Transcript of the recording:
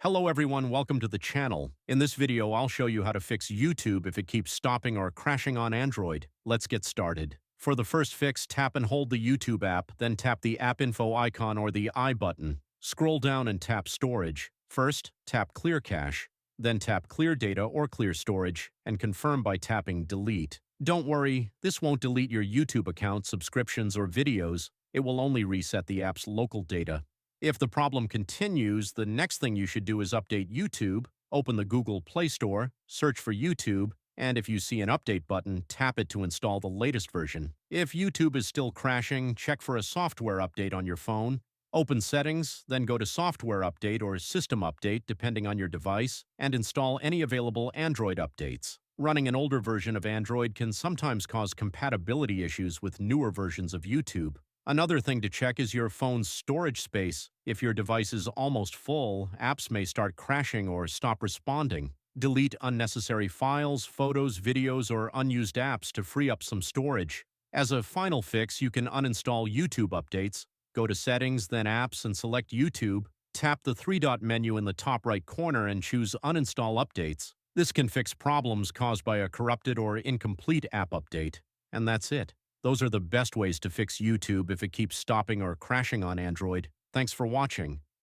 Hello everyone, welcome to the channel. In this video, I'll show you how to fix YouTube if it keeps stopping or crashing on Android. Let's get started. For the first fix, tap and hold the YouTube app, then tap the app info icon or the I button. Scroll down and tap Storage. First, tap Clear Cache, then tap Clear Data or Clear Storage, and confirm by tapping Delete. Don't worry, this won't delete your YouTube account, subscriptions, or videos. It will only reset the app's local data. If the problem continues, the next thing you should do is update YouTube. Open the Google Play Store, search for YouTube, and if you see an update button, tap it to install the latest version. If YouTube is still crashing, check for a software update on your phone. Open Settings, then go to Software Update or System Update depending on your device, and install any available Android updates. Running an older version of Android can sometimes cause compatibility issues with newer versions of YouTube. Another thing to check is your phone's storage space. If your device is almost full, apps may start crashing or stop responding. Delete unnecessary files, photos, videos, or unused apps to free up some storage. As a final fix, you can uninstall YouTube updates. Go to Settings, then Apps, and select YouTube. Tap the three-dot menu in the top right corner and choose Uninstall Updates. This can fix problems caused by a corrupted or incomplete app update. And that's it. Those are the best ways to fix YouTube if it keeps stopping or crashing on Android. Thanks for watching.